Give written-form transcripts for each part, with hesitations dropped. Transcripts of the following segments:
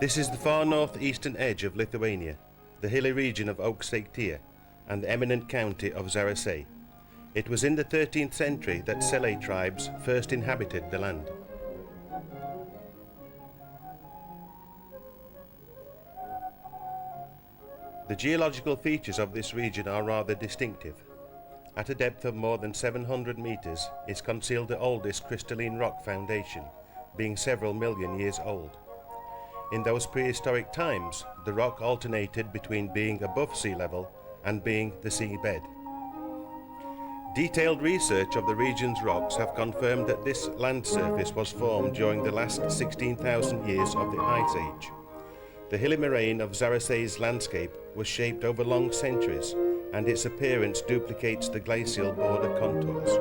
This is the far northeastern edge of Lithuania, the hilly region of Aukštaitija and the eminent county of Zarasai. It was in the 13th century that Selae tribes first inhabited the land. The geological features of this region are rather distinctive. At a depth of more than 700 meters is concealed the oldest crystalline rock foundation, being several million years old. In those prehistoric times, the rock alternated between being above sea level and being the seabed. Detailed research of the region's rocks have confirmed that this land surface was formed during the last 16,000 years of the Ice Age. The hilly moraine of Zarasai's landscape was shaped over long centuries, and its appearance duplicates the glacial border contours.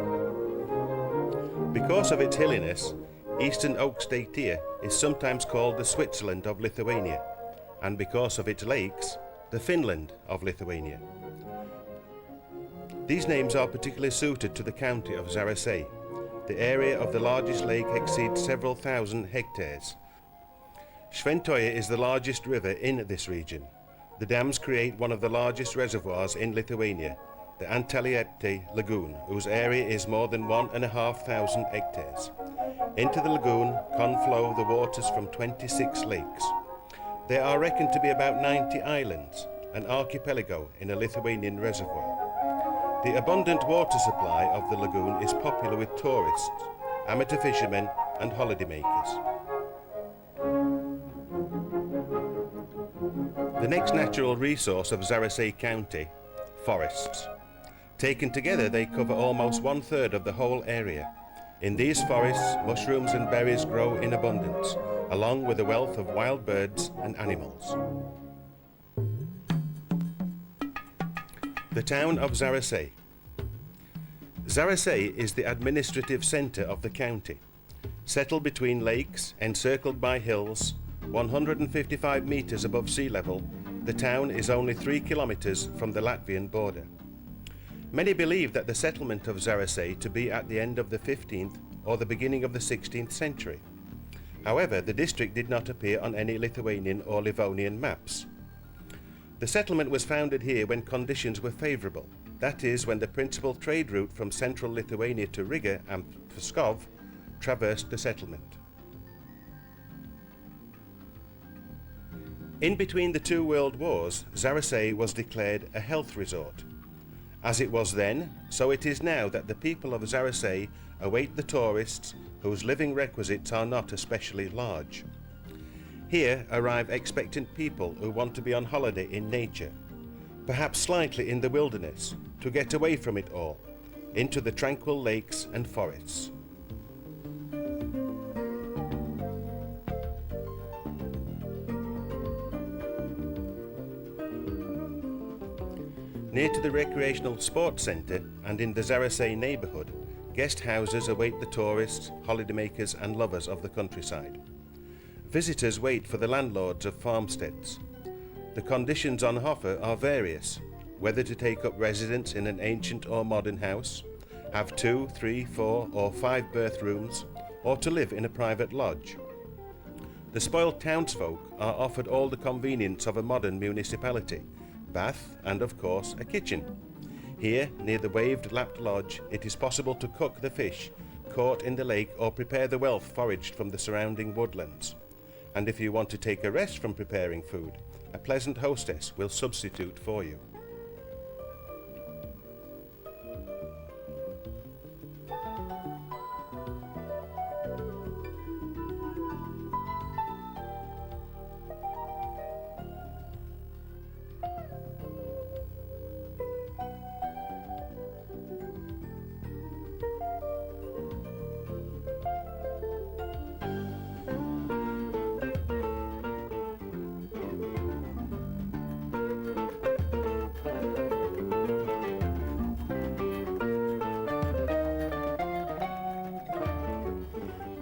Because of its hilliness, eastern Aukštaitija is sometimes called the Switzerland of Lithuania, and because of its lakes, the Finland of Lithuania. These names are particularly suited to the county of Zarasai. The area of the largest lake exceeds several thousand hectares. Šventoja is the largest river in this region. The dams create one of the largest reservoirs in Lithuania, the Antaliepte Lagoon, whose area is more than 1,500 hectares. Into the lagoon conflow the waters from 26 lakes. There are reckoned to be about 90 islands, an archipelago in a Lithuanian reservoir. The abundant water supply of the lagoon is popular with tourists, amateur fishermen and holidaymakers. The next natural resource of Zarasai County, forests. Taken together, they cover almost 1/3 of the whole area. In these forests, mushrooms and berries grow in abundance, along with a wealth of wild birds and animals. The town of Zarasai. Zarasai is the administrative center of the county. Settled between lakes, encircled by hills, 155 meters above sea level, the town is only 3 kilometers from the Latvian border. Many believe that the settlement of Zarasai to be at the end of the 15th or the beginning of the 16th century. However, the district did not appear on any Lithuanian or Livonian maps. The settlement was founded here when conditions were favorable, that is, when the principal trade route from central Lithuania to Riga and Pskov traversed the settlement. In between the two world wars, Zarasai was declared a health resort. As it was then, so it is now that the people of Zarasai await the tourists whose living requisites are not especially large. Here arrive expectant people who want to be on holiday in nature, perhaps slightly in the wilderness, to get away from it all, into the tranquil lakes and forests. Near to the recreational sports centre and in the Zarasai neighbourhood, guest houses await the tourists, holidaymakers and lovers of the countryside. Visitors wait for the landlords of farmsteads. The conditions on offer are various, whether to take up residence in an ancient or modern house, have 2, 3, 4 or 5 berth rooms, or to live in a private lodge. The spoilt townsfolk are offered all the convenience of a modern municipality, bath and of course a kitchen. Here, near the waved-lapped lodge, it is possible to cook the fish caught in the lake or prepare the whelk foraged from the surrounding woodlands. And if you want to take a rest from preparing food, a pleasant hostess will substitute for you.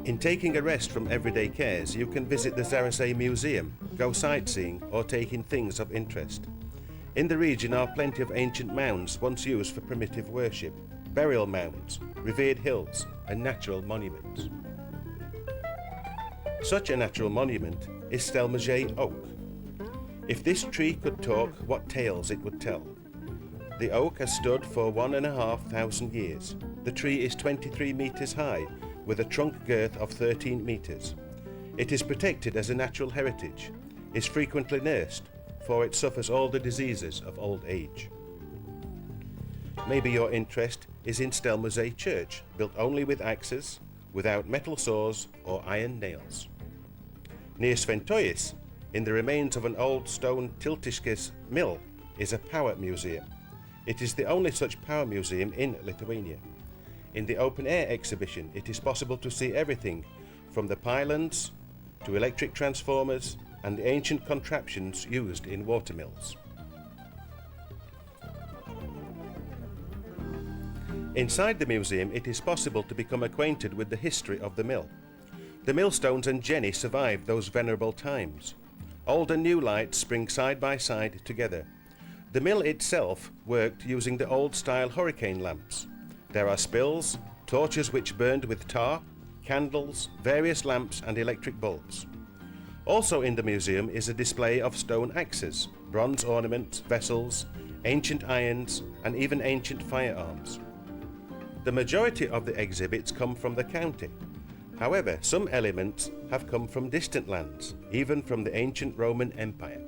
In taking a rest from everyday cares, you can visit the Zarasai Museum, go sightseeing or take in things of interest. In the region are plenty of ancient mounds once used for primitive worship, burial mounds, revered hills and natural monuments. Such a natural monument is Stelmagé oak. If this tree could talk, what tales it would tell. The oak has stood for 1,500 years. The tree is 23 meters high, with a trunk girth of 13 meters. It is protected as a natural heritage, is frequently nursed, for it suffers all the diseases of old age. Maybe your interest is in Stelmagé Church, built only with axes, without metal saws or iron nails. Near Sventoyes, in the remains of an old stone Tiltiškės mill, is a power museum. It is the only such power museum in Lithuania. In the open-air exhibition, it is possible to see everything from the pylons to electric transformers and the ancient contraptions used in water mills. Inside the museum, it is possible to become acquainted with the history of the mill. The millstones and jenny survived those venerable times. Old and new lights spring side by side together. The mill itself worked using the old-style hurricane lamps. There are spills, torches which burned with tar, candles, various lamps and electric bulbs. Also in the museum is a display of stone axes, bronze ornaments, vessels, ancient irons and even ancient firearms. The majority of the exhibits come from the county. However, some elements have come from distant lands, even from the ancient Roman Empire.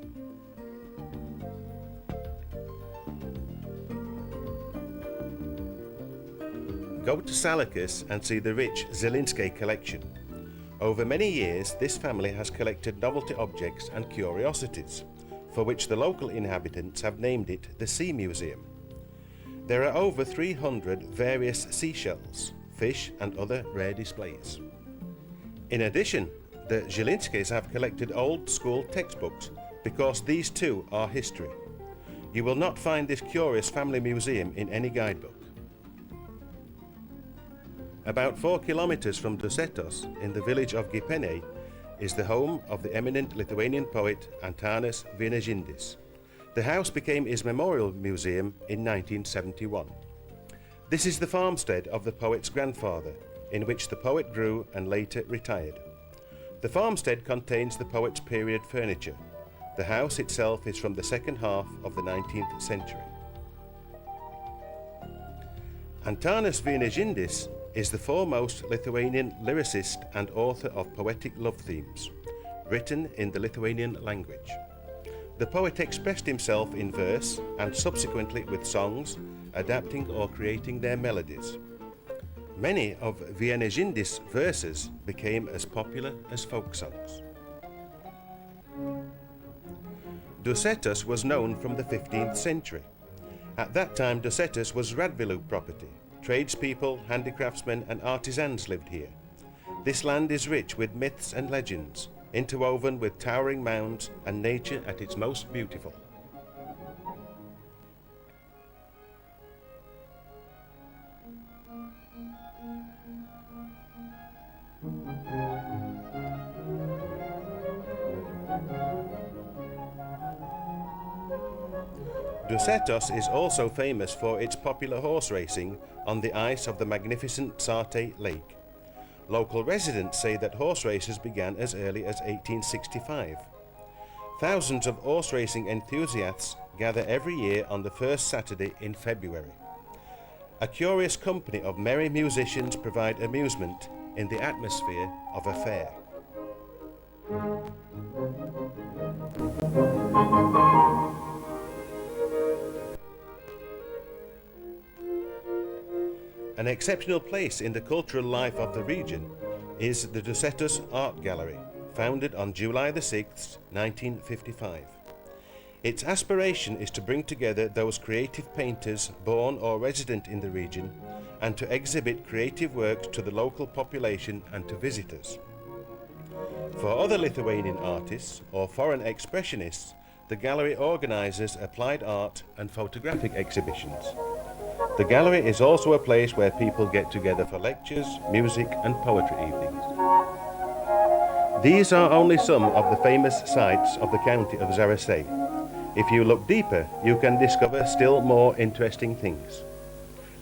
Go to Salakas and see the rich Zilinske collection. Over many years, this family has collected novelty objects and curiosities, for which the local inhabitants have named it the Sea Museum. There are over 300 various seashells, fish and other rare displays. In addition, the Zilinskes have collected old school textbooks because these too are history. You will not find this curious family museum in any guidebook. About 4 kilometers from Dusetos, in the village of Gipene, is the home of the eminent Lithuanian poet Antanas Vienežindis. The house became his memorial museum in 1971. This is the farmstead of the poet's grandfather, in which the poet grew and later retired. The farmstead contains the poet's period furniture. The house itself is from the second half of the 19th century. Antanas Vienežindis is the foremost Lithuanian lyricist and author of poetic love themes, written in the Lithuanian language. The poet expressed himself in verse and subsequently with songs, adapting or creating their melodies. Many of Vienežindis' verses became as popular as folk songs. Dusetos was known from the 15th century. At that time, Dusetos was Radvilu property. Tradespeople, handicraftsmen and artisans lived here. This land is rich with myths and legends, interwoven with towering mounds and nature at its most beautiful. Dusetos is also famous for its popular horse racing on the ice of the magnificent Sarte Lake. Local residents say that horse races began as early as 1865. Thousands of horse racing enthusiasts gather every year on the first Saturday in February. A curious company of merry musicians provide amusement in the atmosphere of a fair. An exceptional place in the cultural life of the region is the Dusetos Art Gallery, founded on July the 6th, 1955. Its aspiration is to bring together those creative painters born or resident in the region and to exhibit creative works to the local population and to visitors. For other Lithuanian artists or foreign expressionists, the gallery organizes applied art and photographic exhibitions. The gallery is also a place where people get together for lectures, music and poetry evenings. These are only some of the famous sites of the county of Zarasai. If you look deeper, you can discover still more interesting things.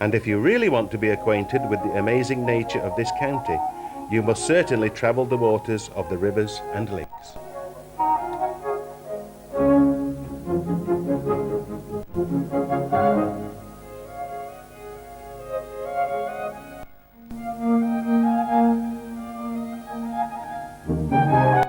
And if you really want to be acquainted with the amazing nature of this county, you must certainly travel the waters of the rivers and lakes. Thank you.